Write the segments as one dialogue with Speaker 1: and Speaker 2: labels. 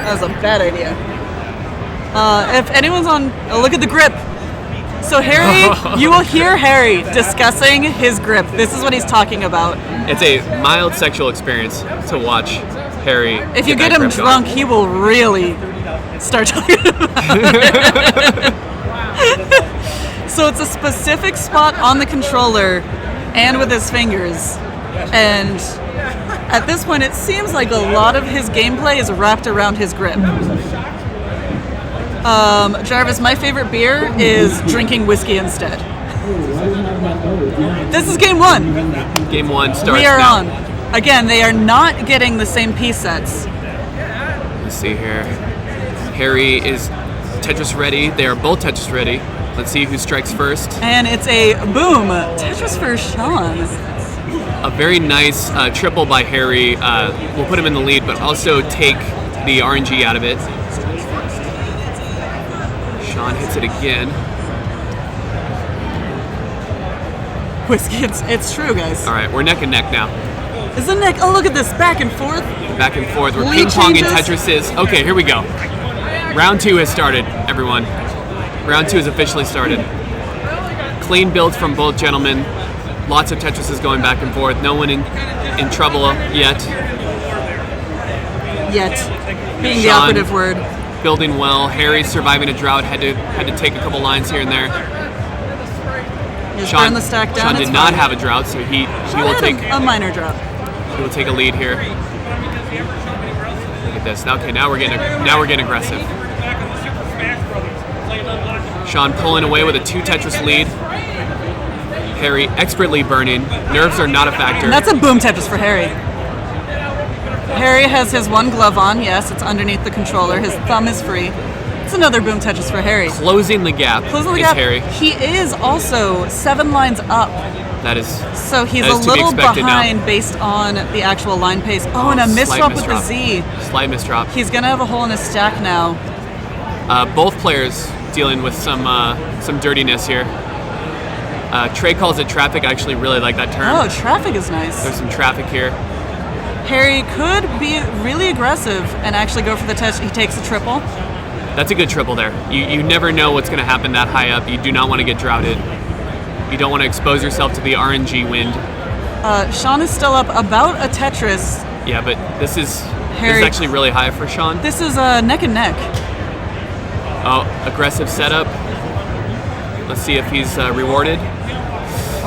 Speaker 1: That was a bad idea. If anyone's on... Oh, look at the grip. So Harry, you will hear Harry discussing his grip. This is what he's talking about.
Speaker 2: It's a mild sexual experience to watch Harry.
Speaker 1: If you get him drunk, he will really start talking about it. So it's a specific spot on the controller and with his fingers. And at this point, it seems like a lot of his gameplay is wrapped around his grip. Jarvis, my favorite beer is drinking whiskey instead. This is game 1.
Speaker 2: Game 1 starts
Speaker 1: We are
Speaker 2: now.
Speaker 1: on. Again, they are not getting the same piece sets.
Speaker 2: Let's see here. Harry is Tetris ready. They are both Tetris ready. Let's see who strikes first.
Speaker 1: And it's a boom. Tetris for Sean.
Speaker 2: A very nice triple by Harry. Will put him in the lead, but also take the RNG out of it. Sean hits it again.
Speaker 1: Whiskey, it's true, guys.
Speaker 2: All right, we're neck and neck now.
Speaker 1: Is the neck? Oh, look at this, back and forth.
Speaker 2: Back and forth. We're
Speaker 1: Lead
Speaker 2: ping-ponging
Speaker 1: changes.
Speaker 2: Tetrises. Okay, here we go. Round 2 has started, everyone. Round 2 has officially started. Clean builds from both gentlemen. Lots of Tetrises going back and forth. No one in trouble yet.
Speaker 1: Yet. Being the
Speaker 2: Sean
Speaker 1: operative word.
Speaker 2: building well. Harry's surviving a drought. Had to take a couple lines here and there.
Speaker 1: Just burn the stack down.
Speaker 2: Sean did not have a drought, so he will
Speaker 1: had
Speaker 2: take
Speaker 1: a minor drop.
Speaker 2: he will take a lead here. Look at this. Okay, now we're getting aggressive. Sean pulling away with a 2 Tetris lead. Harry expertly burning. Nerves are not a factor.
Speaker 1: And that's a boom Tetris for Harry. Harry has his one glove on. Yes, it's underneath the controller. His thumb is free. It's another boom Tetris for Harry.
Speaker 2: Closing the gap is Harry.
Speaker 1: He is also 7 lines up.
Speaker 2: That is
Speaker 1: So he's
Speaker 2: that
Speaker 1: a
Speaker 2: is to be
Speaker 1: little
Speaker 2: expected
Speaker 1: behind
Speaker 2: now.
Speaker 1: based on the actual line pace. Oh, and a misdrop with the Z.
Speaker 2: Slight misdrop.
Speaker 1: He's going to have a hole in his stack now.
Speaker 2: Both players dealing with some dirtiness here. Trey calls it traffic. I actually really like that term.
Speaker 1: Oh, traffic is nice.
Speaker 2: There's some traffic here.
Speaker 1: Harry could be really aggressive and actually go for the touch. He takes a triple.
Speaker 2: That's a good triple there. You never know what's going to happen that high up. You do not want to get droughted. You don't want to expose yourself to the RNG wind.
Speaker 1: Sean is still up about a Tetris.
Speaker 2: Yeah, but this is
Speaker 1: Harry,
Speaker 2: actually really high for Sean.
Speaker 1: This is neck and neck.
Speaker 2: Oh, aggressive setup. Let's see if he's rewarded.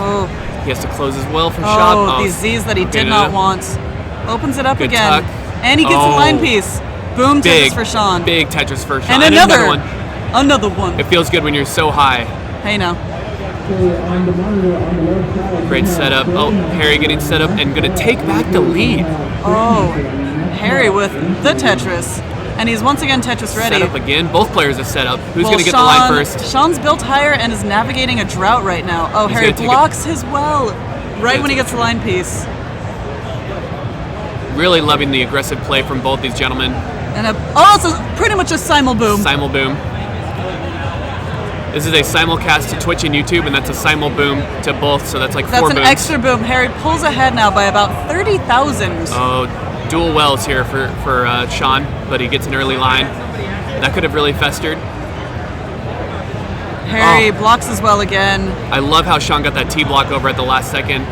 Speaker 1: Oh.
Speaker 2: He has to close as well for shot.
Speaker 1: Oh, these Z's that he did not want. Opens it up
Speaker 2: Good
Speaker 1: again.
Speaker 2: tuck.
Speaker 1: And he gets a line piece. Boom Tetris for Sean.
Speaker 2: Big Tetris for Sean.
Speaker 1: And another
Speaker 2: one.
Speaker 1: Another one.
Speaker 2: It feels good when you're so high.
Speaker 1: Hey now.
Speaker 2: Great setup. Oh, Harry getting set up and going to take back the lead.
Speaker 1: Oh, Harry with the Tetris. And he's once again Tetris ready.
Speaker 2: Set up again. Both players are set up. Who's
Speaker 1: Well,
Speaker 2: going to get the line first?
Speaker 1: Sean's built higher and is navigating a drought right now. Oh,
Speaker 2: He's
Speaker 1: Harry
Speaker 2: gonna take
Speaker 1: blocks his well right when he gets the line piece.
Speaker 2: Really loving the aggressive play from both these gentlemen.
Speaker 1: And it's pretty much a simul boom.
Speaker 2: Simul boom. This is a simulcast to Twitch and YouTube, and that's a simul boom to both, so that's like 4 booms.
Speaker 1: That's an extra boom. Harry pulls ahead now by about 30,000.
Speaker 2: Oh, dual wells here for Sean, but he gets an early line. That could have really festered.
Speaker 1: Harry blocks as well again.
Speaker 2: I love how Sean got that T block over at the last second.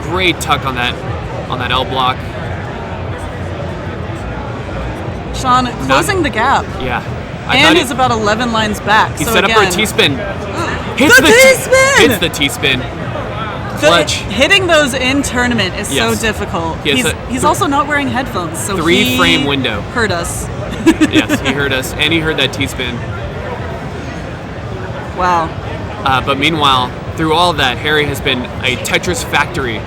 Speaker 2: Great tuck on that L block.
Speaker 1: Sean closing the gap.
Speaker 2: Yeah.
Speaker 1: And he's about 11 lines back.
Speaker 2: He
Speaker 1: so
Speaker 2: set
Speaker 1: again,
Speaker 2: up for a T-spin.
Speaker 1: Hits the T-spin!
Speaker 2: Hits the T-spin. Clutch.
Speaker 1: Hitting those in tournament is
Speaker 2: Yes.
Speaker 1: so difficult.
Speaker 2: Yes,
Speaker 1: He's also not wearing headphones, so
Speaker 2: 3-frame window.
Speaker 1: Hurt us.
Speaker 2: Yes, he heard us, and he heard that T-spin.
Speaker 1: Wow.
Speaker 2: But meanwhile, through all of that, Harry has been a Tetris factory,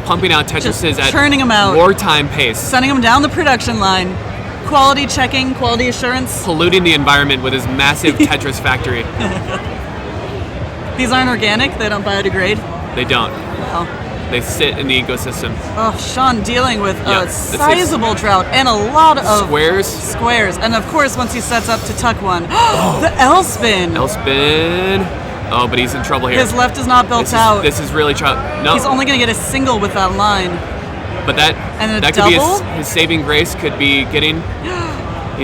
Speaker 2: pumping out Tetrises at
Speaker 1: churning them out.
Speaker 2: wartime pace.
Speaker 1: Sending them down the production line. Quality checking, quality assurance.
Speaker 2: Polluting the environment with his massive Tetris factory.
Speaker 1: These aren't organic, they don't biodegrade.
Speaker 2: They don't.
Speaker 1: Wow.
Speaker 2: They sit in the ecosystem.
Speaker 1: Oh, Sean dealing with
Speaker 2: Yeah,
Speaker 1: a
Speaker 2: this is-
Speaker 1: sizable drought and a lot of
Speaker 2: Squares.
Speaker 1: And of course, once he sets up to tuck one, the L spin.
Speaker 2: L spin. Oh, but he's in trouble here.
Speaker 1: His left is not built out.
Speaker 2: This is really trouble. No.
Speaker 1: He's only going to get a single with that line.
Speaker 2: But that
Speaker 1: And a
Speaker 2: could be
Speaker 1: double?
Speaker 2: his saving grace. Could be getting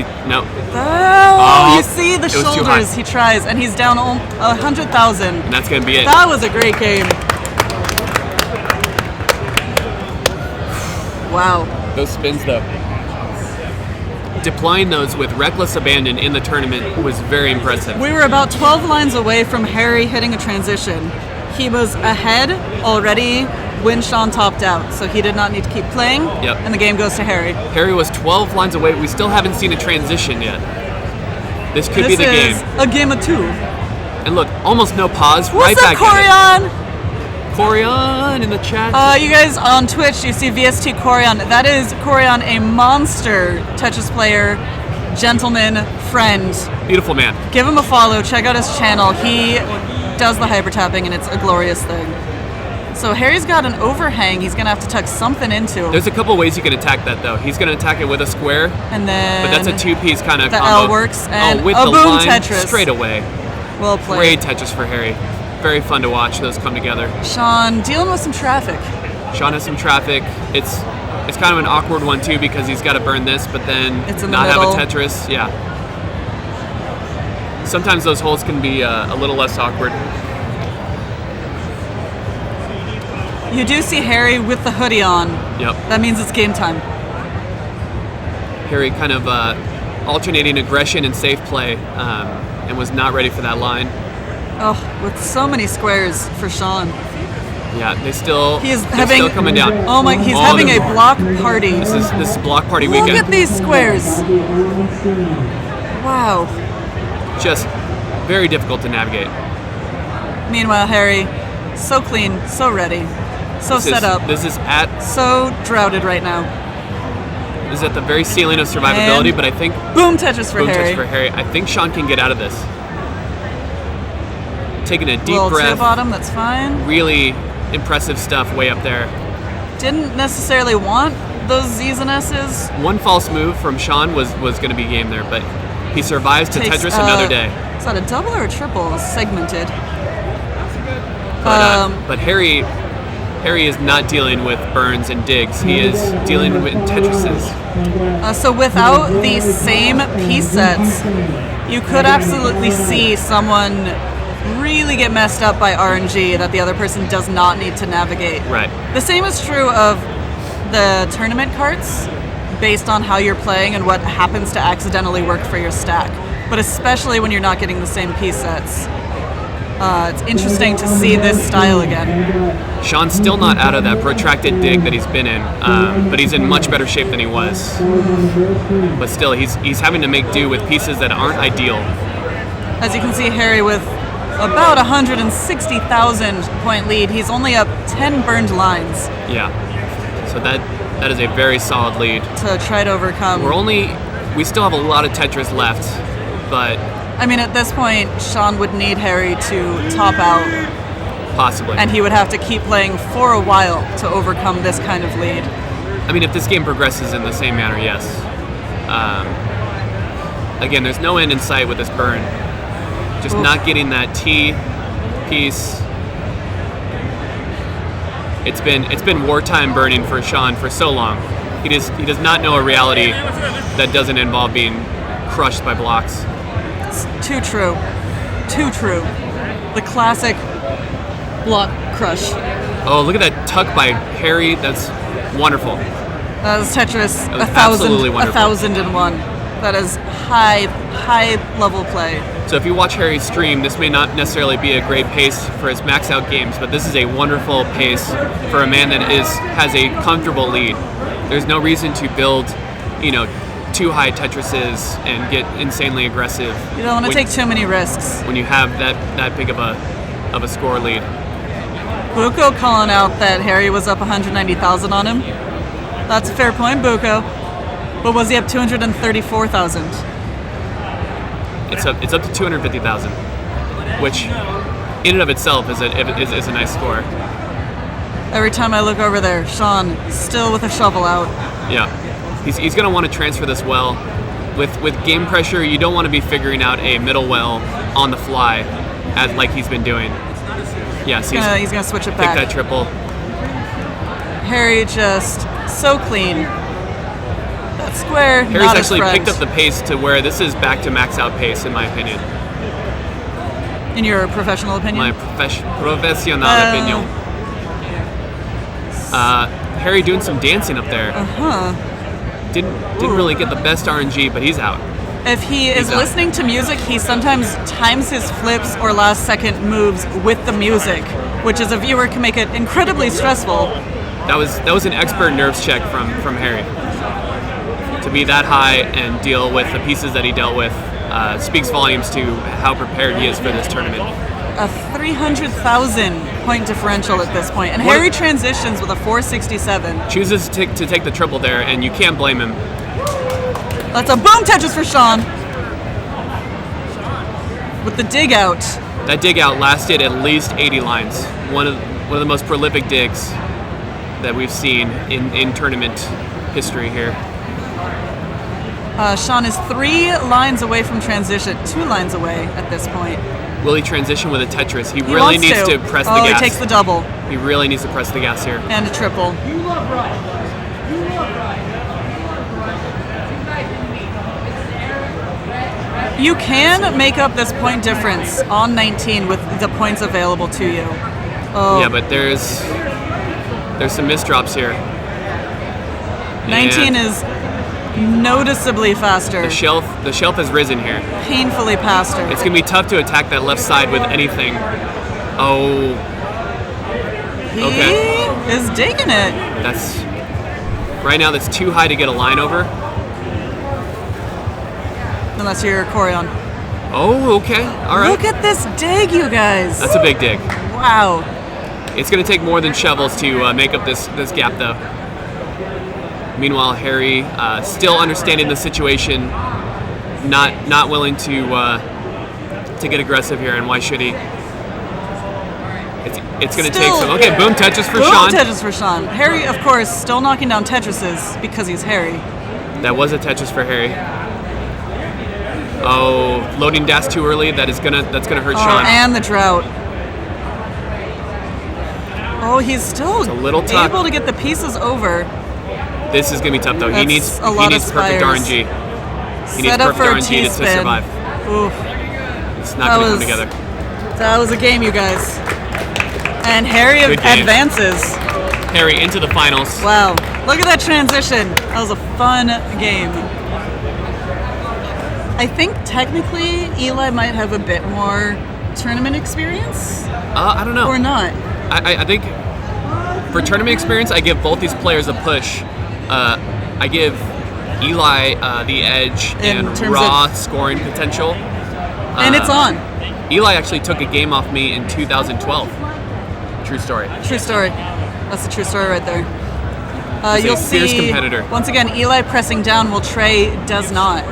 Speaker 2: No.
Speaker 1: Oh, you see the
Speaker 2: it was too
Speaker 1: shoulders.
Speaker 2: high.
Speaker 1: He tries, and he's down 100,000.
Speaker 2: And that's going to be it.
Speaker 1: That was a great game. Wow.
Speaker 2: Those spins, though. Deploying those with reckless abandon in the tournament was very impressive.
Speaker 1: We were about 12 lines away from Harry hitting a transition. He was ahead already when Sean topped out, so he did not need to keep playing,
Speaker 2: Yep.
Speaker 1: and the game goes to Harry.
Speaker 2: Harry was 12 lines away. We still haven't seen a transition yet. This could be the game.
Speaker 1: This is a game of two.
Speaker 2: And look, almost no pause.
Speaker 1: What's
Speaker 2: right
Speaker 1: up,
Speaker 2: back
Speaker 1: Corian?
Speaker 2: at it. Corian in the chat.
Speaker 1: You guys on Twitch, you see VST Corian. That is Corian, a monster Tetris player, gentleman, friend.
Speaker 2: Beautiful man.
Speaker 1: Give him a follow. Check out his channel. He does the hyper tapping, and it's a glorious thing. So Harry's got an overhang. He's gonna have to tuck something into.
Speaker 2: There's a couple ways you can attack that, though. He's going to attack it with a square,
Speaker 1: And then
Speaker 2: but that's a two-piece kind of
Speaker 1: the
Speaker 2: combo.
Speaker 1: L works, and
Speaker 2: with
Speaker 1: a
Speaker 2: the
Speaker 1: boom
Speaker 2: line
Speaker 1: Tetris.
Speaker 2: straight away.
Speaker 1: Well played.
Speaker 2: Great Tetris for Harry. Very fun to watch those come together.
Speaker 1: Sean dealing with some traffic.
Speaker 2: Sean has some traffic. It's kind of an awkward one too because he's got to burn this, but then
Speaker 1: It's in the
Speaker 2: not have
Speaker 1: middle.
Speaker 2: a Tetris. Yeah. Sometimes those holes can be a little less awkward.
Speaker 1: You do see Harry with the hoodie on.
Speaker 2: Yep.
Speaker 1: That means it's game time.
Speaker 2: Harry kind of alternating aggression and safe play, and was not ready for that line.
Speaker 1: Oh, with so many squares for Sean.
Speaker 2: Yeah, they're still coming down.
Speaker 1: Oh my, he's having a
Speaker 2: they're-
Speaker 1: block party.
Speaker 2: This is block party
Speaker 1: Look
Speaker 2: weekend.
Speaker 1: at these squares. Wow.
Speaker 2: Just very difficult to navigate.
Speaker 1: Meanwhile, Harry, so clean, so ready, so set up,
Speaker 2: This is at
Speaker 1: so droughted right now.
Speaker 2: the very ceiling of survivability,
Speaker 1: And
Speaker 2: but I think
Speaker 1: boom Tetris for
Speaker 2: boom
Speaker 1: Harry.
Speaker 2: touch for Harry. I think Sean can get out of this. Taking a deep
Speaker 1: Little
Speaker 2: breath.
Speaker 1: tip bottom, that's fine.
Speaker 2: Really impressive stuff way up there.
Speaker 1: Didn't necessarily want those Z's and S's.
Speaker 2: One false move from Sean was going to be game there, but he survives to
Speaker 1: Takes,
Speaker 2: Tetris another day.
Speaker 1: Is that a double or a triple? Segmented.
Speaker 2: But Harry is not dealing with burns and digs. He is dealing with Tetrises.
Speaker 1: So without these same piece sets, you could absolutely see someone really get messed up by RNG that the other person does not need to navigate.
Speaker 2: Right.
Speaker 1: The same is true of the tournament carts, based on how you're playing and what happens to accidentally work for your stack. But especially when you're not getting the same piece sets. It's interesting to see this style again.
Speaker 2: Sean's still not out of that protracted dig that he's been in, but he's in much better shape than he was. But still, he's having to make do with pieces that aren't ideal.
Speaker 1: As you can see, Harry with about 160,000 point lead. He's only up 10 burned lines
Speaker 2: Yeah. So that is a very solid lead.
Speaker 1: to try to overcome.
Speaker 2: We still have a lot of Tetris left, but
Speaker 1: I mean, at this point, Sean would need Harry to top out,
Speaker 2: possibly.
Speaker 1: and he would have to keep playing for a while to overcome this kind of lead.
Speaker 2: I mean, if this game progresses in the same manner, yes. Again, there's no end in sight with this burn. Just
Speaker 1: Oof.
Speaker 2: not getting that T piece. It's been wartime burning for Sean for so long. He does not know a reality that doesn't involve being crushed by blocks.
Speaker 1: It's too true. Too true. The classic block crush.
Speaker 2: Oh, look at that tuck by Harry. That's wonderful.
Speaker 1: That is Tetris
Speaker 2: That was absolutely wonderful.
Speaker 1: 1001. That is high level play.
Speaker 2: So if you watch Harry's stream, this may not necessarily be a great pace for his max out games, but this is a wonderful pace for a man that has a comfortable lead. There's no reason to build, too high Tetrises and get insanely aggressive.
Speaker 1: You don't want to take too many risks.
Speaker 2: When you have that big of a score lead.
Speaker 1: Buko calling out that Harry was up 190,000 on him. That's a fair point, Buko. But was he up 234,000?
Speaker 2: It's up to 250,000, which in and of itself is a nice score.
Speaker 1: Every time I look over there, Sean still with a shovel out.
Speaker 2: Yeah, he's going to want to transfer this well. With game pressure, you don't want to be figuring out a middle well on the fly, like he's been doing. Yes,
Speaker 1: He's gonna switch it
Speaker 2: pick
Speaker 1: back.
Speaker 2: that triple.
Speaker 1: Harry just so clean. That's square,
Speaker 2: Harry's
Speaker 1: not
Speaker 2: actually
Speaker 1: his friend.
Speaker 2: picked up the pace to where this is back to max out pace, in my opinion.
Speaker 1: In your professional opinion?
Speaker 2: My professional opinion. Harry doing some dancing up there. Didn't really get the best RNG, but he's out.
Speaker 1: If he is listening to music, he sometimes times his flips or last second moves with the music, which as a viewer can make it incredibly stressful.
Speaker 2: That was an expert nerves check from Harry. To be that high and deal with the pieces that he dealt with speaks volumes to how prepared he is for this tournament.
Speaker 1: A 300,000 point differential at this point, and Harry transitions with a 467.
Speaker 2: Chooses to take the triple there, and you can't blame him.
Speaker 1: That's a boom Tetris for Sean. With the dig out.
Speaker 2: That dig out lasted at least 80 lines. One of the most prolific digs that we've seen in tournament history here.
Speaker 1: Sean is 3 lines away from transition, 2 lines away at this point.
Speaker 2: Will he transition with a Tetris? He really needs to press the gas.
Speaker 1: Oh, he takes the double.
Speaker 2: He really needs to press the gas here.
Speaker 1: And a triple. You can make up this point difference on 19 with the points available to you. Oh.
Speaker 2: Yeah, but there's some misdrops here.
Speaker 1: 19 is noticeably faster.
Speaker 2: The shelf has risen here.
Speaker 1: Painfully faster.
Speaker 2: It's gonna be tough to attack that left side with anything. Oh.
Speaker 1: He is digging it.
Speaker 2: Right now that's too high to get a line over.
Speaker 1: Unless you're Corion.
Speaker 2: Oh, okay. All right.
Speaker 1: Look at this dig, you guys.
Speaker 2: That's a big dig.
Speaker 1: Wow.
Speaker 2: It's going to take more than shovels to make up this gap, though. Meanwhile, Harry, still understanding the situation, not willing to get aggressive here, and why should he? It's going to take some. Okay, boom Tetris for Sean.
Speaker 1: Boom Tetris for Sean. Harry, of course, still knocking down Tetrises because he's Harry.
Speaker 2: That was a Tetris for Harry. Oh, loading dash too early. That's gonna hurt Sean.
Speaker 1: And the drought. Oh, he's still able to get the pieces over.
Speaker 2: This is gonna be tough though. He needs perfect RNG. He needs perfect RNG to survive.
Speaker 1: Oof.
Speaker 2: It's not gonna come together.
Speaker 1: That was a game, you guys. And Harry advances.
Speaker 2: Harry into the finals.
Speaker 1: Wow, look at that transition. That was a fun game. I think technically Eli might have a bit more tournament experience.
Speaker 2: I don't know.
Speaker 1: Or not.
Speaker 2: I think for tournament experience, I give both these players a push. I give Eli the edge in raw scoring potential.
Speaker 1: And it's on.
Speaker 2: Eli actually took a game off me in 2012. True story.
Speaker 1: True story. That's a true story right there. You'll see,
Speaker 2: fierce competitor.
Speaker 1: Once again, Eli pressing down while Trey does not.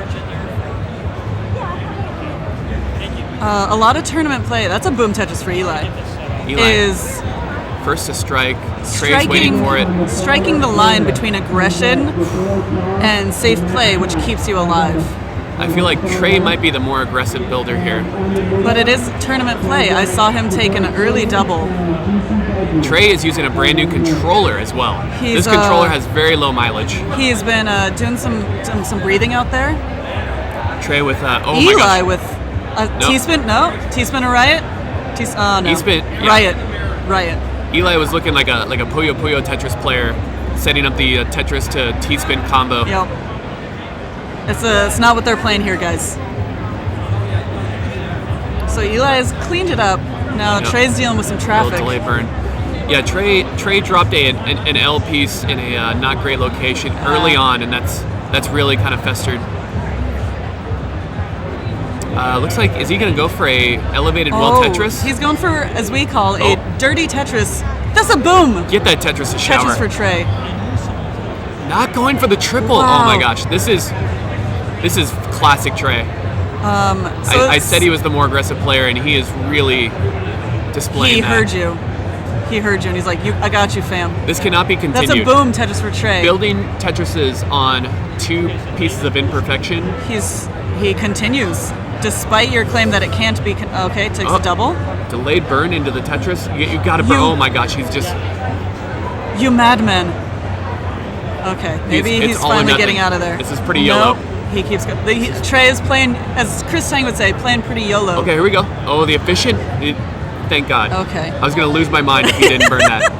Speaker 1: A lot of tournament play. That's a boom Tetris for Eli. Is
Speaker 2: first to strike. Trey's waiting for it.
Speaker 1: Striking the line between aggression and safe play, which keeps you alive.
Speaker 2: I feel like Trey might be the more aggressive builder here.
Speaker 1: But it is tournament play. I saw him take an early double.
Speaker 2: Trey is using a brand new controller as well. This controller has very low mileage.
Speaker 1: He's been doing some breathing out there.
Speaker 2: Trey with oh
Speaker 1: Eli
Speaker 2: my gosh.
Speaker 1: with a T-spin. No, T-spin or Riot. No.
Speaker 2: T-spin. Yeah.
Speaker 1: Riot.
Speaker 2: Eli was looking like a Puyo Puyo Tetris player, setting up the Tetris to T-spin combo.
Speaker 1: Yep. It's not what they're playing here, guys. So Eli has cleaned it up. Now Trey's dealing with some traffic.
Speaker 2: Delay burn. Yeah, Trey dropped an L piece in a not great location early on, and that's really kind of festered. Looks like, is he going to go for a elevated well Tetris?
Speaker 1: He's going for, as we call, a dirty Tetris. That's a boom!
Speaker 2: Get that Tetris a shower.
Speaker 1: Tetris for Trey.
Speaker 2: Not going for the triple. Wow. Oh my gosh, this is classic Trey. I said he was the more aggressive player, and he is really displaying that.
Speaker 1: He heard you, and he's like, I got you, fam.
Speaker 2: This cannot be continued.
Speaker 1: That's a boom Tetris for Trey.
Speaker 2: Building Tetrises on 2 pieces of imperfection.
Speaker 1: He continues. Despite your claim that it can't be... Okay, takes a double.
Speaker 2: Delayed burn into the Tetris. You got to burn. Oh my gosh, he's just...
Speaker 1: You madman. Okay, maybe
Speaker 2: It's
Speaker 1: he's
Speaker 2: all or
Speaker 1: finally
Speaker 2: nothing.
Speaker 1: getting out of there.
Speaker 2: This is pretty YOLO.
Speaker 1: Nope, he keeps going. Trey is playing, as Chris Tang would say, playing pretty YOLO.
Speaker 2: Okay, here we go. Oh, the efficient. Thank God.
Speaker 1: Okay.
Speaker 2: I was going to lose my mind if he didn't burn that.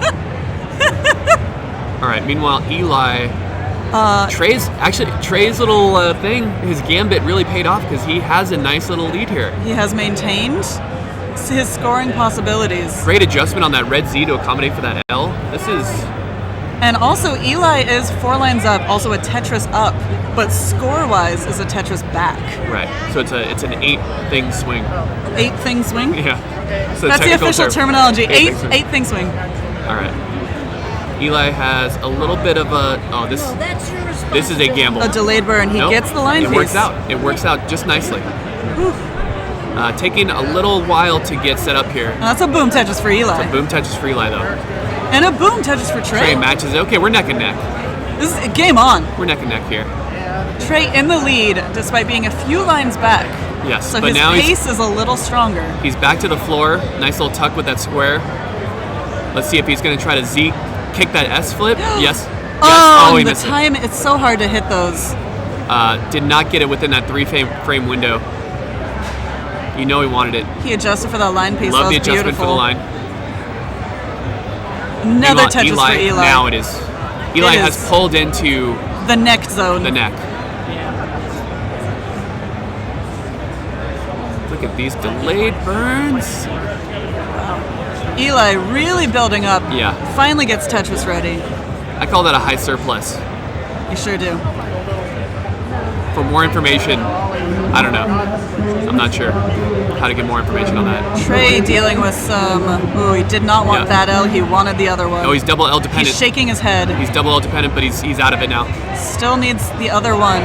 Speaker 2: All right, meanwhile, Eli. Trey's little thing, his gambit really paid off because he has a nice little lead here.
Speaker 1: He has maintained his scoring possibilities.
Speaker 2: Great adjustment on that red Z to accommodate for that L. This is...
Speaker 1: And also, Eli is 4 lines up, also a Tetris up, but score-wise is a Tetris back.
Speaker 2: Right, so it's an 8-thing swing.
Speaker 1: 8-thing swing?
Speaker 2: Yeah. So
Speaker 1: That's the official terminology. 8 thing swing.
Speaker 2: All right. Eli has a little bit of a... Oh, this is a gamble.
Speaker 1: A delayed burn. He
Speaker 2: Nope.
Speaker 1: gets the line piece.
Speaker 2: It works out. It works out just nicely. Taking a little while to get set up here.
Speaker 1: Now, that's a boom Tetris for Eli.
Speaker 2: Boom Tetris for Eli, though.
Speaker 1: And a boom Tetris for Trey.
Speaker 2: Trey matches. Okay, we're neck and neck.
Speaker 1: This is game on.
Speaker 2: We're neck and neck here.
Speaker 1: Trey in the lead, despite being a few lines back.
Speaker 2: Yes,
Speaker 1: So
Speaker 2: but
Speaker 1: his
Speaker 2: now
Speaker 1: pace is a little stronger.
Speaker 2: he's back to the floor. Nice little tuck with that square. Let's see if he's going to try to Z kick that S flip. Yes.
Speaker 1: Oh,
Speaker 2: he
Speaker 1: the
Speaker 2: missed
Speaker 1: time, it's so hard to hit those.
Speaker 2: it. Did not get it within that 3-frame window. You know he wanted it.
Speaker 1: He adjusted for that line piece.
Speaker 2: Love
Speaker 1: That
Speaker 2: the
Speaker 1: was
Speaker 2: adjustment
Speaker 1: beautiful.
Speaker 2: for the line.
Speaker 1: Another
Speaker 2: Meanwhile,
Speaker 1: Tetris for Eli.
Speaker 2: Now it is. Eli
Speaker 1: It
Speaker 2: has
Speaker 1: is.
Speaker 2: pulled into
Speaker 1: The neck zone.
Speaker 2: the neck. Look at these delayed burns.
Speaker 1: Eli really building up.
Speaker 2: Yeah.
Speaker 1: Finally gets Tetris ready.
Speaker 2: I call that a high surplus.
Speaker 1: You sure do.
Speaker 2: For more information, I don't know. I'm not sure how to get more information on that.
Speaker 1: Trey dealing with some. Ooh, he did not want
Speaker 2: Yeah.
Speaker 1: that L. He wanted the other one.
Speaker 2: Oh, he's double L dependent.
Speaker 1: He's shaking his head.
Speaker 2: He's double L dependent, but he's out of it now.
Speaker 1: Still needs the other one.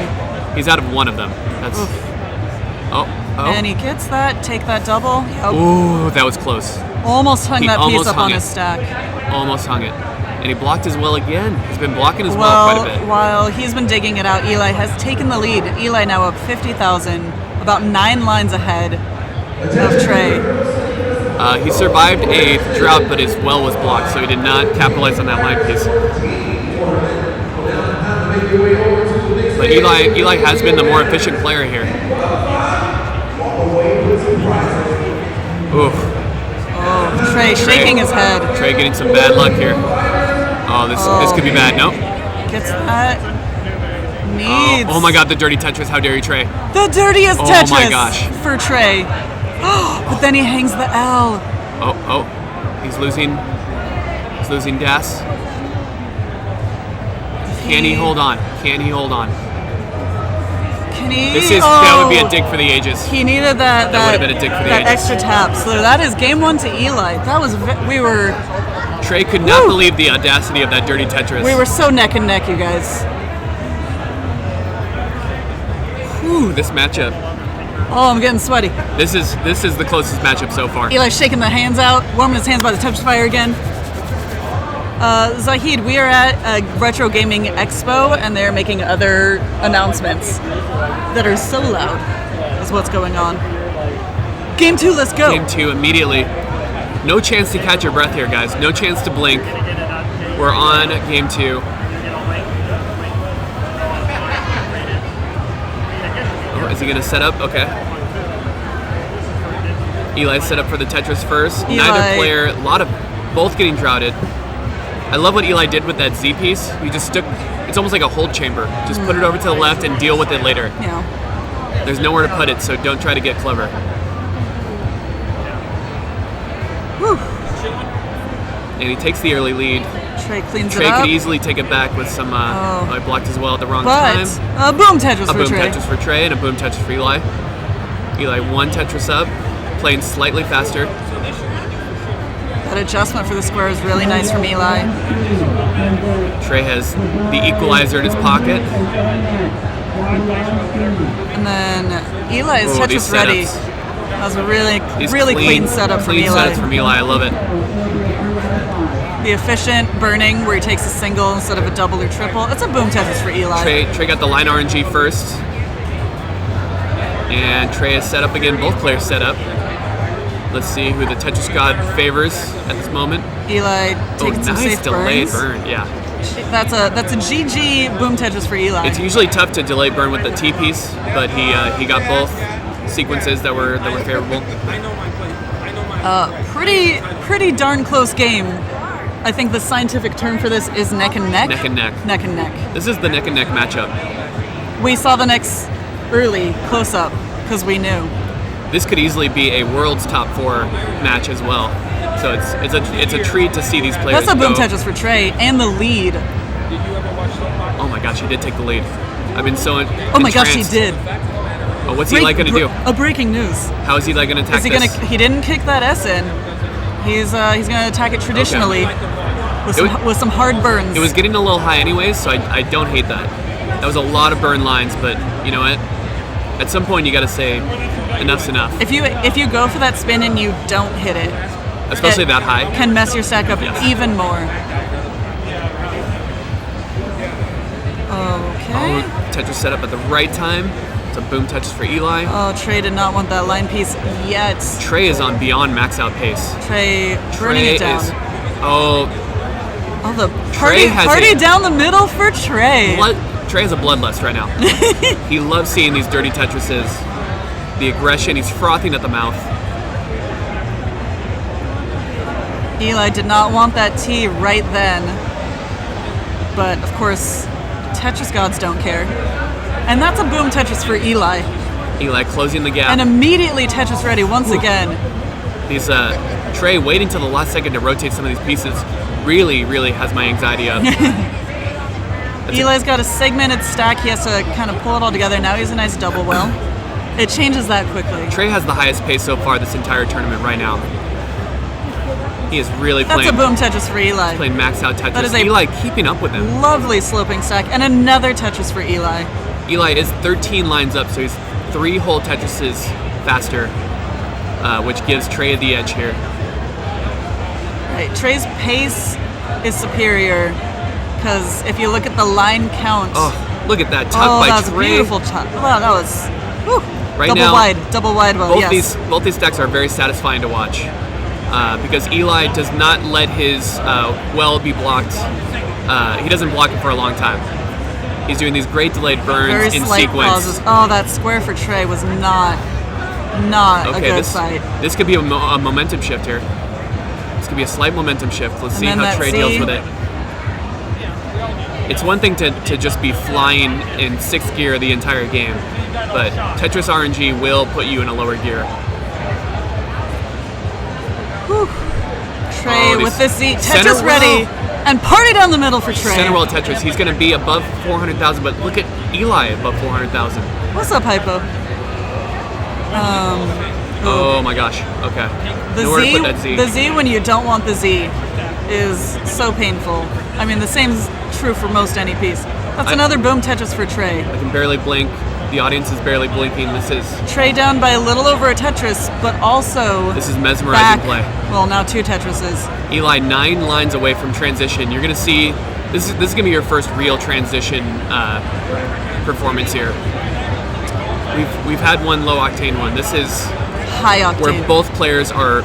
Speaker 2: He's out of one of them. That's. Oh.
Speaker 1: And he gets that. Take that double. Yep.
Speaker 2: Ooh, that was close.
Speaker 1: Almost hung
Speaker 2: He
Speaker 1: that piece
Speaker 2: almost
Speaker 1: up
Speaker 2: hung
Speaker 1: on
Speaker 2: it.
Speaker 1: his stack.
Speaker 2: Almost hung it. And he blocked as well again. He's been blocking as well quite a bit.
Speaker 1: While he's been digging it out, Eli has taken the lead. Eli now up 50,000, about 9 lines ahead of Trey.
Speaker 2: He survived a drought, but his well was blocked, so he did not capitalize on that line piece. But Eli has been the more efficient player here. Oof.
Speaker 1: Oh, Trey shaking his head.
Speaker 2: Trey getting some bad luck here. Oh, this could be bad. Nope.
Speaker 1: Gets that. Needs.
Speaker 2: Oh my God, the dirty Tetris. How dare you, Trey?
Speaker 1: The dirtiest
Speaker 2: Oh
Speaker 1: Tetris
Speaker 2: my gosh.
Speaker 1: for Trey. But then he hangs the L.
Speaker 2: Oh. He's losing gas. Can he hold on? Can he hold on?
Speaker 1: Can he?
Speaker 2: That would be a dig for the ages.
Speaker 1: He needed that.
Speaker 2: That would have been a dig for the
Speaker 1: that
Speaker 2: ages.
Speaker 1: extra tap. So that is game 1 to Eli. That was we were
Speaker 2: Trey could not believe the audacity of that dirty Tetris.
Speaker 1: so neck and neck, you guys.
Speaker 2: Whew, this matchup.
Speaker 1: Oh, I'm getting sweaty.
Speaker 2: This is the closest matchup so far.
Speaker 1: Eli's shaking the hands out, warming his hands by the Tetris fire again. Zahid, we are at a Retro Gaming Expo, and they're making other announcements that are so loud, is what's going on. Game 2, let's go.
Speaker 2: Game 2 immediately. No chance to catch your breath here, guys. No chance to blink. We're on game 2. Oh, is he going to set up? Okay. Eli set up for the Tetris first. Neither player, both getting droughted. I love what Eli did with that Z piece. He just it's almost like a hold chamber. Just put it over to the left and deal with it later.
Speaker 1: Yeah.
Speaker 2: There's nowhere to put it, so don't try to get clever.
Speaker 1: Whew.
Speaker 2: And he takes the early lead.
Speaker 1: Trey cleans
Speaker 2: Trey
Speaker 1: it up.
Speaker 2: could easily take it back with some. I blocked as well at the wrong time.
Speaker 1: But a boom Tetris
Speaker 2: A
Speaker 1: for
Speaker 2: boom
Speaker 1: Trey.
Speaker 2: Tetris for Trey and a boom Tetris for Eli. Eli 1 Tetris up, playing slightly faster.
Speaker 1: That adjustment for the square is really nice from Eli.
Speaker 2: Trey has the equalizer in his pocket.
Speaker 1: And then Eli is
Speaker 2: These
Speaker 1: Tetris ready.
Speaker 2: setups.
Speaker 1: That was a really
Speaker 2: These
Speaker 1: clean setup from
Speaker 2: Clean
Speaker 1: Eli.
Speaker 2: setups from Eli. I love it.
Speaker 1: The efficient burning where he takes a single instead of a double or triple. That's a boom Tetris for Eli.
Speaker 2: Trey got the line RNG first. And Trey is set up again. Both players set up. Let's see who the Tetris god favors at this moment.
Speaker 1: Eli taking some
Speaker 2: nice
Speaker 1: safe
Speaker 2: delayed
Speaker 1: burns.
Speaker 2: burn. Yeah.
Speaker 1: That's a GG boom Tetris for Eli.
Speaker 2: It's usually tough to delay burn with the T piece, but he got both sequences that were favorable.
Speaker 1: Pretty darn close game. I think the scientific term for this is neck and neck.
Speaker 2: Neck and neck.
Speaker 1: Neck and neck.
Speaker 2: This is the neck and neck matchup.
Speaker 1: We saw the necks early, close up, because we knew.
Speaker 2: This could easily be a world's top 4 match as well. So it's a treat to see these players.
Speaker 1: That's a boom Tetris for Trey and the lead.
Speaker 2: Oh my gosh, he did take the lead. I've been so
Speaker 1: Oh my gosh, he did.
Speaker 2: Oh, what's Eli gonna do?
Speaker 1: Breaking news.
Speaker 2: How is Eli gonna attack
Speaker 1: this? He didn't kick that S in. He's gonna attack it traditionally with some hard burns.
Speaker 2: It was getting a little high anyways, so I don't hate that. That was a lot of burn lines, but you know what? At some point you gotta say enough's enough.
Speaker 1: If you go for that spin and you don't hit it,
Speaker 2: especially that high,
Speaker 1: can mess your stack up even more. Okay.
Speaker 2: Oh, Tetris set up at the right time. It's a boom Tetris for Eli.
Speaker 1: Oh, Trey did not want that line piece yet.
Speaker 2: Trey is on beyond max out pace.
Speaker 1: Trey burning it down.
Speaker 2: Oh,
Speaker 1: the party down the middle for Trey.
Speaker 2: Trey has a bloodlust right now. He loves seeing these dirty Tetrises. The aggression, he's frothing at the mouth.
Speaker 1: Eli did not want that T right then. But, of course, Tetris gods don't care. And that's a boom Tetris for Eli.
Speaker 2: Eli closing the gap.
Speaker 1: And immediately Tetris ready once again.
Speaker 2: These Trey waiting till the last second to rotate some of these pieces really has my anxiety up.
Speaker 1: Eli's got a segmented stack. He has to kind of pull it all together. Now he's a nice double well. It changes that quickly.
Speaker 2: Trey has the highest pace so far this entire tournament right now. He is really playing.
Speaker 1: That's a boom Tetris for Eli.
Speaker 2: He's playing max out Tetris.
Speaker 1: That is
Speaker 2: Eli keeping up with him.
Speaker 1: Lovely sloping stack. And another Tetris for Eli.
Speaker 2: Eli is 13 lines up, so he's 3 whole Tetrises faster, which gives Trey the edge here.
Speaker 1: Right. Trey's pace is superior because if you look at the line count.
Speaker 2: Oh, look at that tuck by Trey.
Speaker 1: Oh, that was a beautiful tuck. Wow, that was
Speaker 2: right
Speaker 1: double wide well,
Speaker 2: both these stacks are very satisfying to watch because Eli does not let his well be blocked. He doesn't block it for a long time. He's doing these great delayed burns in sequence.
Speaker 1: Pauses. Oh, that square for Trey was not a good sight.
Speaker 2: This could be a momentum shift here. This could be a slight momentum shift. Let's see how Trey deals with it. It's one thing to just be flying in 6th gear the entire game, but Tetris RNG will put you in a lower gear.
Speaker 1: Whew. Trey with this Z. Tetris ready. And party down the middle for Trey.
Speaker 2: Center roll Tetris. He's going to be above 400,000, but look at Eli above 400,000.
Speaker 1: What's up, Hypo?
Speaker 2: Oh my gosh. Okay.
Speaker 1: The Z when you don't want the Z is so painful. I mean, the same's true for most any piece. That's another boom Tetris for Trey.
Speaker 2: I can barely blink. The audience is barely blinking. This is
Speaker 1: Trey down by a little over a Tetris, but also
Speaker 2: this is mesmerizing play.
Speaker 1: Well, now 2 Tetrises.
Speaker 2: Eli 9 lines away from transition. You're going to see this is going to be your first real transition performance here. We've had one low octane one. This is
Speaker 1: high octane
Speaker 2: where both players are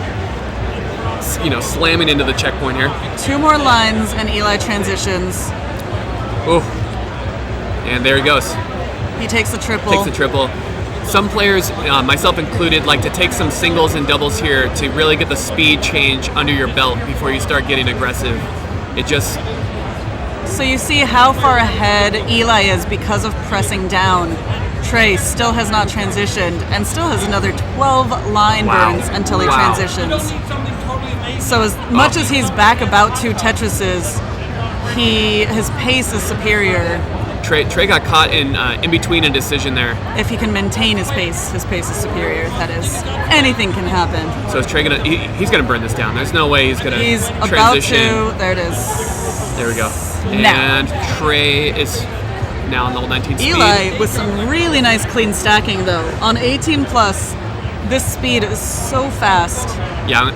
Speaker 2: slamming into the checkpoint here.
Speaker 1: 2 more lines and Eli transitions.
Speaker 2: Oh, and there he goes.
Speaker 1: He takes the triple. Some players, myself included, like to take some singles and doubles here to really get the speed change under your belt before you start getting aggressive. So you see how far ahead Eli is because of pressing down. Trey still has not transitioned and still has another 12 line burns until he transitions. So as much as he's back about 2 Tetrises, his pace is superior.
Speaker 2: Trey got caught in between a decision there.
Speaker 1: If he can maintain his pace is superior. That is, anything can happen.
Speaker 2: So is Trey he's gonna burn this down. There's no way he's transition.
Speaker 1: About to. There it is.
Speaker 2: There we go. And Trey is now on level 19 speed.
Speaker 1: Eli with some really nice clean stacking though. On 18 plus, this speed is so fast.
Speaker 2: Yeah,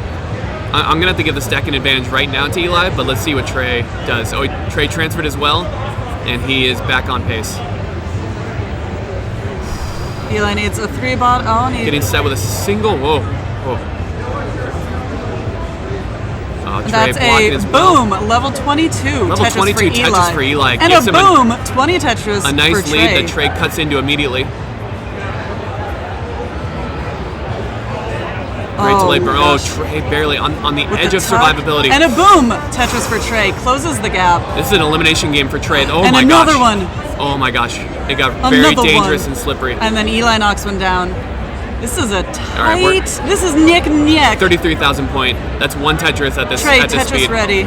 Speaker 2: I'm gonna have to give the stacking advantage right now to Eli, but let's see what Trey does. Oh, Trey transferred as well. And he is back on pace.
Speaker 1: Eli needs a 3-bot. Getting
Speaker 2: set with a single. Whoa. Oh, Trey
Speaker 1: That's
Speaker 2: blocking
Speaker 1: a
Speaker 2: as well.
Speaker 1: boom, level 22
Speaker 2: Level
Speaker 1: Tetris
Speaker 2: 22
Speaker 1: for Eli.
Speaker 2: Tetris for Eli.
Speaker 1: And
Speaker 2: Gives
Speaker 1: a
Speaker 2: him
Speaker 1: boom, 20 Tetris
Speaker 2: a nice
Speaker 1: for
Speaker 2: lead
Speaker 1: Trey.
Speaker 2: that Trey cuts into immediately. Great delayed burn. Oh,
Speaker 1: gosh.
Speaker 2: Trey barely on the
Speaker 1: With
Speaker 2: edge
Speaker 1: the
Speaker 2: of
Speaker 1: tuck.
Speaker 2: survivability.
Speaker 1: And a boom, Tetris for Trey. Closes the gap.
Speaker 2: This is an elimination game for Trey. Oh
Speaker 1: And
Speaker 2: my
Speaker 1: another
Speaker 2: gosh.
Speaker 1: one.
Speaker 2: Oh my gosh. It got very
Speaker 1: Another
Speaker 2: dangerous
Speaker 1: one.
Speaker 2: and slippery.
Speaker 1: And then Eli knocks one down. This is a tight.
Speaker 2: right, we're-
Speaker 1: This is neck.
Speaker 2: 33,000 point. That's one Tetris at this
Speaker 1: Trey,
Speaker 2: at this
Speaker 1: Tetris
Speaker 2: speed.
Speaker 1: ready.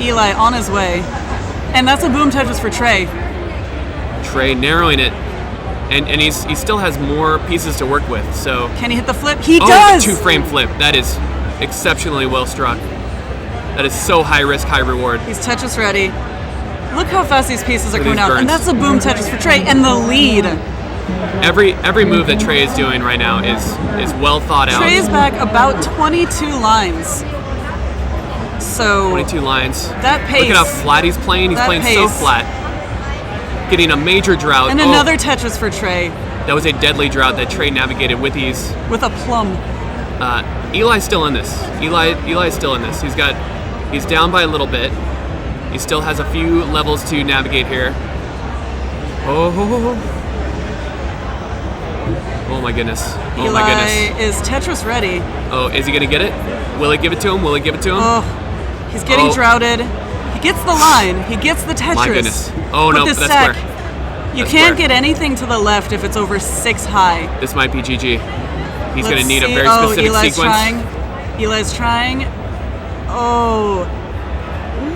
Speaker 1: Eli on his way. And that's a boom Tetris for Trey.
Speaker 2: Trey narrowing it. And he still has more pieces to work with. So
Speaker 1: Can he hit the flip? He
Speaker 2: the
Speaker 1: does!
Speaker 2: 2-frame flip. That is exceptionally well struck. That is so high risk, high reward.
Speaker 1: He's Tetris ready. Look how fast these pieces are
Speaker 2: Look at
Speaker 1: coming
Speaker 2: these
Speaker 1: out. And
Speaker 2: burns.
Speaker 1: that's a boom Tetris for Trey. And the lead.
Speaker 2: Every move that Trey is doing right now is well thought out.
Speaker 1: Trey is back about 22 lines. So
Speaker 2: 22 lines.
Speaker 1: that pace.
Speaker 2: Look at how flat he's playing. He's
Speaker 1: That
Speaker 2: playing so
Speaker 1: pace.
Speaker 2: flat. Getting a major drought.
Speaker 1: And
Speaker 2: Oh,
Speaker 1: another Tetris for Trey
Speaker 2: that was a deadly drought that Trey navigated with ease.
Speaker 1: with a plum.
Speaker 2: Eli's still in this. Eli's still in this. He's down by a little bit. He still has a few levels to navigate here. Oh. Oh my goodness. Oh my goodness.
Speaker 1: Eli is Tetris ready.
Speaker 2: Oh, is he gonna get it? Will he give it to him? Will he give it to him?
Speaker 1: Oh, he's getting
Speaker 2: Oh.
Speaker 1: droughted. He gets the line. He gets the Tetris.
Speaker 2: My goodness. Oh
Speaker 1: But
Speaker 2: no,
Speaker 1: this
Speaker 2: that's
Speaker 1: sack,
Speaker 2: square.
Speaker 1: You
Speaker 2: That's
Speaker 1: can't
Speaker 2: square.
Speaker 1: get anything to the left if it's over 6 high.
Speaker 2: This might be GG. He's gonna
Speaker 1: Let's
Speaker 2: need a
Speaker 1: see.
Speaker 2: very
Speaker 1: Oh,
Speaker 2: specific
Speaker 1: Eli's
Speaker 2: sequence.
Speaker 1: Trying. Eli's trying. Oh.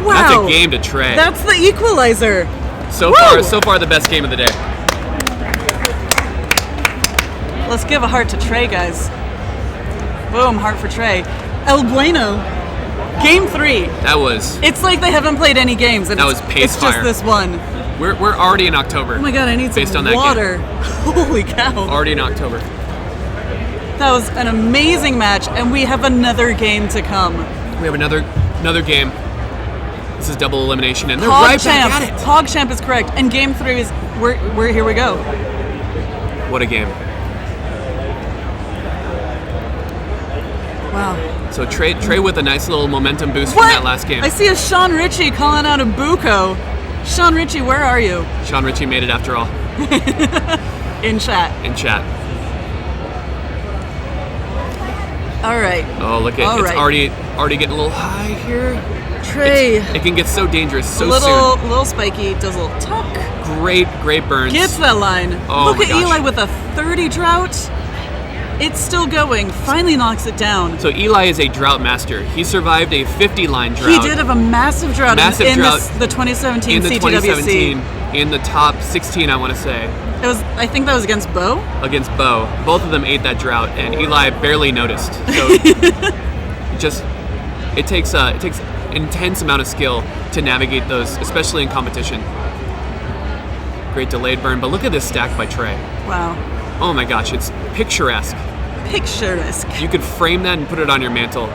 Speaker 1: Wow.
Speaker 2: That's a game to Trey.
Speaker 1: That's the equalizer.
Speaker 2: So
Speaker 1: Woo!
Speaker 2: far the best game of the day.
Speaker 1: Let's give a heart to Trey, guys. Boom, heart for Trey. El Bueno. Game 3.
Speaker 2: That was.
Speaker 1: It's like they haven't played any games, and
Speaker 2: That
Speaker 1: it's,
Speaker 2: was pace
Speaker 1: it's just
Speaker 2: fire.
Speaker 1: this one.
Speaker 2: We're already in October.
Speaker 1: Oh my god, I need
Speaker 2: Based
Speaker 1: some
Speaker 2: on that game.
Speaker 1: water. Holy cow.
Speaker 2: Already in October.
Speaker 1: That was an amazing match, and we have another game to come.
Speaker 2: We have another game. This is double elimination, and they're right back at it.
Speaker 1: PogChamp is correct, and game 3 is we're here we go.
Speaker 2: What a game.
Speaker 1: Wow.
Speaker 2: So Trey with a nice little momentum boost from
Speaker 1: What?
Speaker 2: that last game.
Speaker 1: I see a Sean Ritchie calling out a Buko. Sean Ritchie, where are you?
Speaker 2: Sean Ritchie made it after all
Speaker 1: In chat.
Speaker 2: in chat.
Speaker 1: All right.
Speaker 2: Oh, look at
Speaker 1: All
Speaker 2: it's
Speaker 1: right.
Speaker 2: already getting a little high here.
Speaker 1: Trey.
Speaker 2: It can get so dangerous so
Speaker 1: little spiky, does a little tuck.
Speaker 2: soon. Great burns.
Speaker 1: Gets that line.
Speaker 2: Oh
Speaker 1: Look
Speaker 2: my
Speaker 1: at
Speaker 2: gosh.
Speaker 1: Eli with a 30 drought. It's still going. Finally knocks it down.
Speaker 2: So Eli is a drought master. He survived a 50-line drought.
Speaker 1: He did have a massive drought
Speaker 2: Massive
Speaker 1: in
Speaker 2: drought
Speaker 1: the 2017
Speaker 2: in the
Speaker 1: CTWC.
Speaker 2: 2017 in the top 16, I want to say,
Speaker 1: It was. I think that was against Bo.
Speaker 2: against Bo. Both of them ate that drought, and Eli barely noticed. So it takes intense amount of skill to navigate those, especially in competition. Great delayed burn, but look at this stack by Trey.
Speaker 1: Wow.
Speaker 2: Oh my gosh, it's picturesque.
Speaker 1: Picturesque.
Speaker 2: You could frame that and put it on your mantle.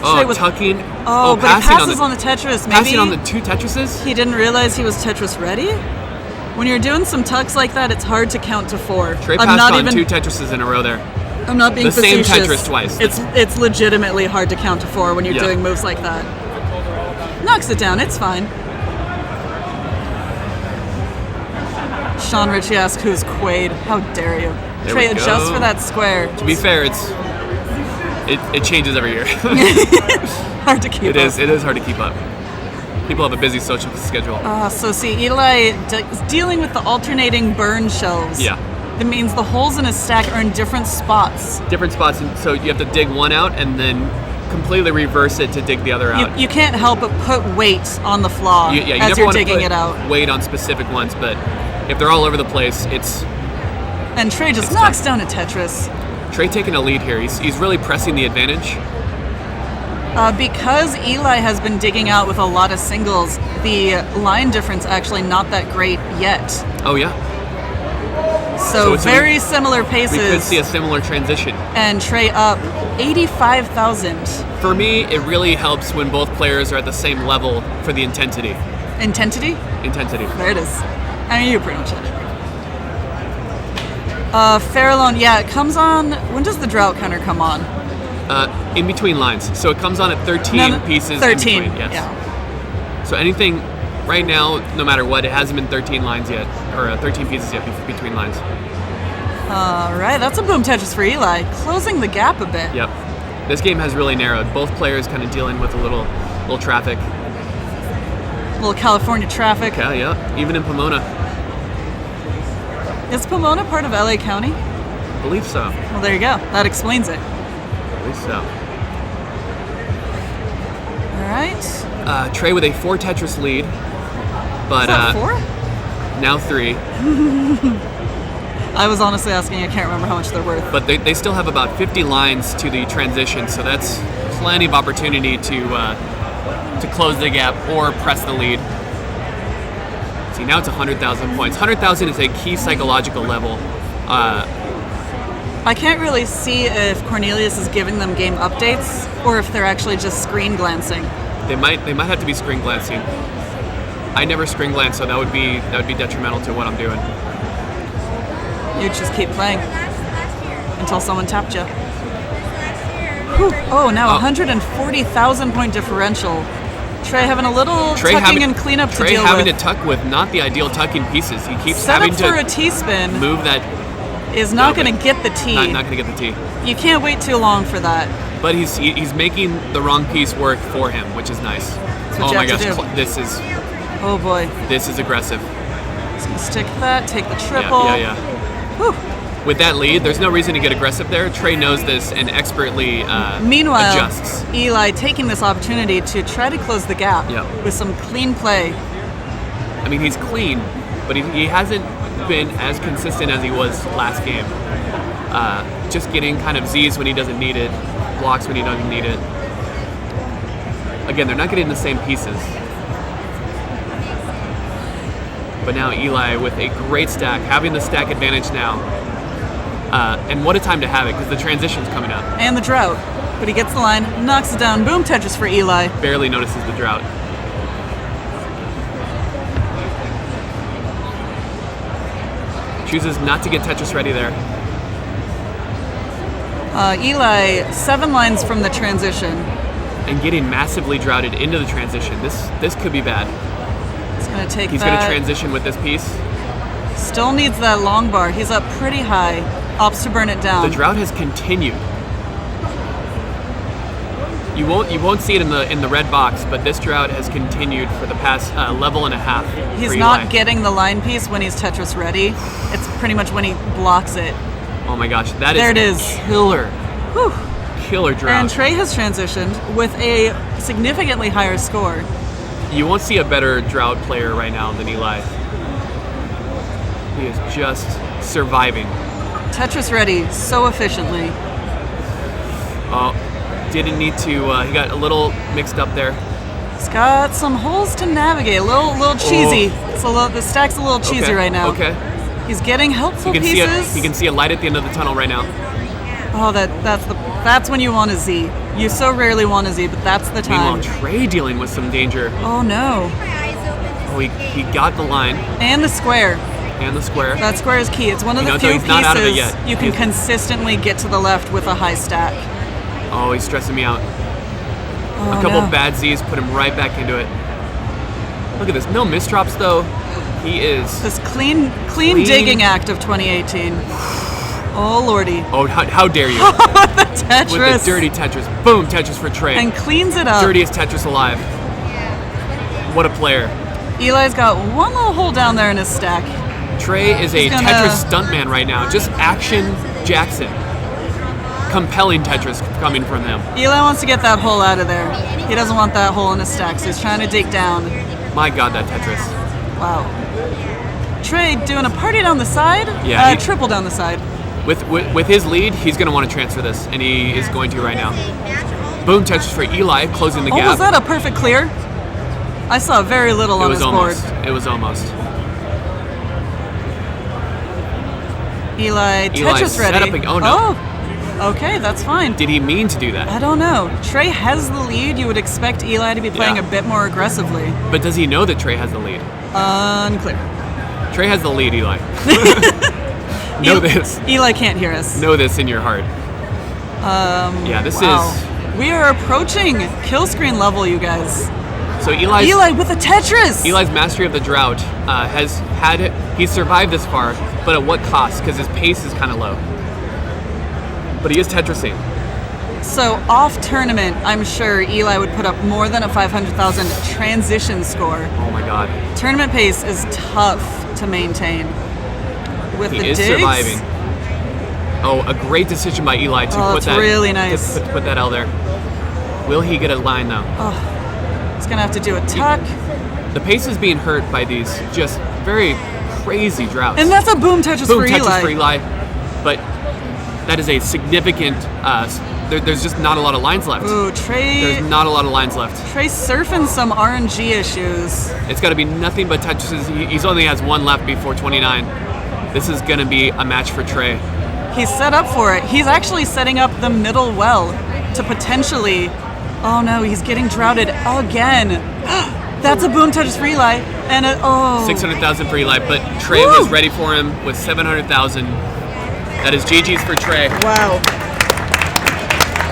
Speaker 2: Oh,
Speaker 1: Trey with-
Speaker 2: tucking.
Speaker 1: Oh, but he
Speaker 2: passing
Speaker 1: passes on the Tetris. Maybe
Speaker 2: passing on the 2 Tetrises.
Speaker 1: he didn't realize he was Tetris ready. When you're doing some tucks like that, it's hard to count to 4.
Speaker 2: Trey
Speaker 1: I'm
Speaker 2: passed
Speaker 1: not
Speaker 2: on
Speaker 1: even.
Speaker 2: 2 Tetrises in a row there.
Speaker 1: I'm not being
Speaker 2: the same
Speaker 1: facetious.
Speaker 2: Tetris twice.
Speaker 1: It's legitimately hard to count to 4 when you're
Speaker 2: Yeah.
Speaker 1: doing moves like that. Knocks it down. It's fine. Sean Ritchie asks, "Who's Quaid?" How dare you?
Speaker 2: There
Speaker 1: Trey,
Speaker 2: we go.
Speaker 1: adjust for that square.
Speaker 2: To be fair, it changes every year.
Speaker 1: Hard to keep
Speaker 2: It
Speaker 1: up.
Speaker 2: is hard to keep up. People have a busy social schedule.
Speaker 1: So see, Eli is dealing with the alternating burn shells.
Speaker 2: Yeah.
Speaker 1: That means the holes in his stack are in different spots.
Speaker 2: Different spots, and so you have to dig one out and then completely reverse it to dig the other out.
Speaker 1: You can't help but put weight on the flaw
Speaker 2: You
Speaker 1: as
Speaker 2: never
Speaker 1: you're
Speaker 2: want to
Speaker 1: digging
Speaker 2: put
Speaker 1: it out.
Speaker 2: weight on specific ones, but if they're all over the place, it's
Speaker 1: And Trey just
Speaker 2: It's
Speaker 1: knocks
Speaker 2: tough.
Speaker 1: down a Tetris.
Speaker 2: Trey taking a lead here. He's really pressing the advantage.
Speaker 1: Because Eli has been digging out with a lot of singles, the line difference actually not that great yet.
Speaker 2: Oh yeah,
Speaker 1: So
Speaker 2: it's
Speaker 1: very similar
Speaker 2: we could
Speaker 1: paces.
Speaker 2: see a similar transition.
Speaker 1: And Trey up 85,000.
Speaker 2: For me, it really helps when both players are at the same level for the intensity.
Speaker 1: Intensity?
Speaker 2: Intensity.
Speaker 1: There it is. I mean, you pretty much hit it. Farallon, yeah, it comes on. When does the drought counter come on?
Speaker 2: In between lines. So it comes on at 13
Speaker 1: No,
Speaker 2: pieces
Speaker 1: 13,
Speaker 2: in between. Yes.
Speaker 1: yeah.
Speaker 2: So anything right now, no matter what, it hasn't been 13 lines yet, or 13 pieces yet between lines.
Speaker 1: All right, that's a boom Tetris for Eli, closing the gap a bit.
Speaker 2: Yep. This game has really narrowed. Both players kind of dealing with a little traffic.
Speaker 1: A little California traffic.
Speaker 2: Yeah. Even in Pomona.
Speaker 1: Is Pomona part of LA County?
Speaker 2: I believe so.
Speaker 1: Well, there you go. That explains it.
Speaker 2: I believe so.
Speaker 1: All right.
Speaker 2: Trey with a 4 Tetris lead. But
Speaker 1: Is that 4?
Speaker 2: now 3.
Speaker 1: I was honestly asking. I can't remember how much they're worth.
Speaker 2: But they still have about 50 lines to the transition, so that's plenty of opportunity to close the gap or press the lead. See, now it's 100,000 points. 100,000 is a key psychological level.
Speaker 1: I can't really see if Cornelius is giving them game updates or if they're actually just screen glancing.
Speaker 2: They might have to be screen glancing. I never screen glance, so that would be detrimental to what I'm doing.
Speaker 1: You just keep playing until someone tapped you. Whew. Oh, now 140,000 point differential. Trey having a little tucking and cleanup to deal with.
Speaker 2: Trey having to tuck with not the ideal tucking pieces. He keeps
Speaker 1: Set
Speaker 2: having
Speaker 1: up for
Speaker 2: to
Speaker 1: a T-spin
Speaker 2: move that.
Speaker 1: is not going to get the T.
Speaker 2: Not going to get the T.
Speaker 1: You can't wait too long for that.
Speaker 2: But he's making the wrong piece work for him, which is nice.
Speaker 1: That's what
Speaker 2: Oh
Speaker 1: you
Speaker 2: my
Speaker 1: have to
Speaker 2: gosh,
Speaker 1: do.
Speaker 2: this
Speaker 1: Oh boy.
Speaker 2: is aggressive.
Speaker 1: Just gonna stick that, take the triple.
Speaker 2: Yeah.
Speaker 1: Whew.
Speaker 2: With that lead, there's no reason to get aggressive there. Trey knows this and expertly
Speaker 1: Meanwhile,
Speaker 2: adjusts.
Speaker 1: Eli taking this opportunity to try to close the gap
Speaker 2: Yep.
Speaker 1: with some clean play.
Speaker 2: I mean, he's clean, but he hasn't been as consistent as he was last game. Just getting kind of Z's when he doesn't need it, blocks when he doesn't need it. Again, they're not getting the same pieces. But now Eli with a great stack, having the stack advantage now. And what a time to have it, because the transition's coming up.
Speaker 1: And the drought. But he gets the line, knocks it down. Boom Tetris for Eli.
Speaker 2: Barely notices the drought. Chooses not to get Tetris ready there.
Speaker 1: Eli, 7 lines from the transition.
Speaker 2: And getting massively droughted into the transition. This could be bad.
Speaker 1: He's going to take
Speaker 2: He's
Speaker 1: that.
Speaker 2: going to transition with this piece.
Speaker 1: Still needs that long bar. He's up pretty high. Opts to burn it down.
Speaker 2: The drought has continued. You won't see it in the red box, but this drought has continued for the past level and a half.
Speaker 1: He's
Speaker 2: for
Speaker 1: not
Speaker 2: Eli.
Speaker 1: getting the line piece when he's Tetris ready. It's pretty much when he blocks it.
Speaker 2: Oh my gosh, that is
Speaker 1: There it is.
Speaker 2: killer.
Speaker 1: Whew.
Speaker 2: Killer drought.
Speaker 1: And Trey has transitioned with a significantly higher score.
Speaker 2: You won't see a better drought player right now than Eli. He is just surviving.
Speaker 1: Tetris ready so efficiently.
Speaker 2: Oh, didn't need to. He got a little mixed up there.
Speaker 1: He's got some holes to navigate. A little cheesy. The stack's a little cheesy
Speaker 2: Okay,
Speaker 1: right now.
Speaker 2: Okay.
Speaker 1: He's getting helpful
Speaker 2: You
Speaker 1: pieces.
Speaker 2: can see a light at the end of the tunnel right now.
Speaker 1: Oh, that's when you want a Z. You so rarely want a Z, but that's the time.
Speaker 2: Meanwhile, Trey dealing with some danger.
Speaker 1: Oh no.
Speaker 2: Oh, he got the line
Speaker 1: And the square.
Speaker 2: and the square.
Speaker 1: That square is key. It's one of the
Speaker 2: So
Speaker 1: few
Speaker 2: he's not out of it
Speaker 1: pieces
Speaker 2: yet.
Speaker 1: you can consistently get to the left with a high stack.
Speaker 2: Oh, he's stressing me out.
Speaker 1: Oh,
Speaker 2: A couple
Speaker 1: no.
Speaker 2: bad Z's put him right back into it. Look at this. No misdrops though. He is.
Speaker 1: This clean digging act of 2018. Oh lordy.
Speaker 2: Oh, how dare you!
Speaker 1: The Tetris.
Speaker 2: With the dirty Tetris. Boom, Tetris for Trey.
Speaker 1: And cleans it up.
Speaker 2: Dirtiest Tetris alive. What a player.
Speaker 1: Eli's got one little hole down there in his stack.
Speaker 2: Trey is a
Speaker 1: He's gonna-
Speaker 2: Tetris stuntman right now. Just action Jackson. Compelling Tetris coming from him.
Speaker 1: Eli wants to get that hole out of there. He doesn't want that hole in his stack, so he's trying to dig down.
Speaker 2: My God, that Tetris.
Speaker 1: Wow. Trey doing a party down the side?
Speaker 2: Yeah, he-
Speaker 1: Triple down the side.
Speaker 2: With his lead, he's going to want to transfer this, and he is going to right now. Boom Tetris for Eli, closing the
Speaker 1: Oh,
Speaker 2: gap.
Speaker 1: was that a perfect clear? I saw very little on his board.
Speaker 2: It was almost.
Speaker 1: Eli, Tetris
Speaker 2: set
Speaker 1: ready.
Speaker 2: up a- oh, no.
Speaker 1: Oh, okay, that's fine.
Speaker 2: Did he mean to do that?
Speaker 1: I don't know. Trey has the lead. You would expect Eli to be playing
Speaker 2: Yeah.
Speaker 1: a bit more aggressively.
Speaker 2: But does he know that Trey has the lead?
Speaker 1: Unclear.
Speaker 2: Trey has the lead, Eli. Know this.
Speaker 1: Eli can't hear us.
Speaker 2: Know this in your heart. Yeah, this
Speaker 1: wow.
Speaker 2: is
Speaker 1: We are approaching kill screen level, you guys.
Speaker 2: So
Speaker 1: Eli with the Tetris.
Speaker 2: Eli's mastery of the drought he's survived this far, but at what cost? Because his pace is kind of low. But he is Tetrising.
Speaker 1: So off tournament, I'm sure Eli would put up more than a 500,000 transition score.
Speaker 2: Oh my god.
Speaker 1: Tournament pace is tough to maintain. With
Speaker 2: he
Speaker 1: the
Speaker 2: is
Speaker 1: digs,
Speaker 2: surviving. Oh, a great decision by Eli to put that
Speaker 1: really nice.
Speaker 2: to put that L there. Will he get a line though?
Speaker 1: He's gonna have to do a tuck.
Speaker 2: The pace is being hurt by these just very crazy droughts.
Speaker 1: And that's a boom Tetris
Speaker 2: boom
Speaker 1: for
Speaker 2: Tetris
Speaker 1: Eli.
Speaker 2: for Eli. But that is a significant. There's just not a lot of lines left.
Speaker 1: Ooh, Trey.
Speaker 2: There's not a lot of lines left.
Speaker 1: Trey surfing some RNG issues.
Speaker 2: It's got to be nothing but Tetrises. He's only has one left before 29. This is going to be a match for Trey.
Speaker 1: He's set up for it. He's actually setting up the middle well to potentially. Oh no, he's getting droughted again. That's a boom Tetris for Eli. And
Speaker 2: 600,000 for Eli, but Trey was ready for him with 700,000. That is GG's for Trey.
Speaker 1: Wow.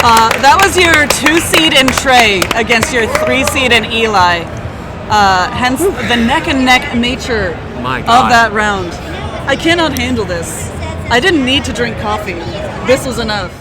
Speaker 1: That was your 2 seed in Trey against your 3 seed in Eli. Hence the neck and neck nature of that round. I cannot handle this. I didn't need to drink coffee. This was enough.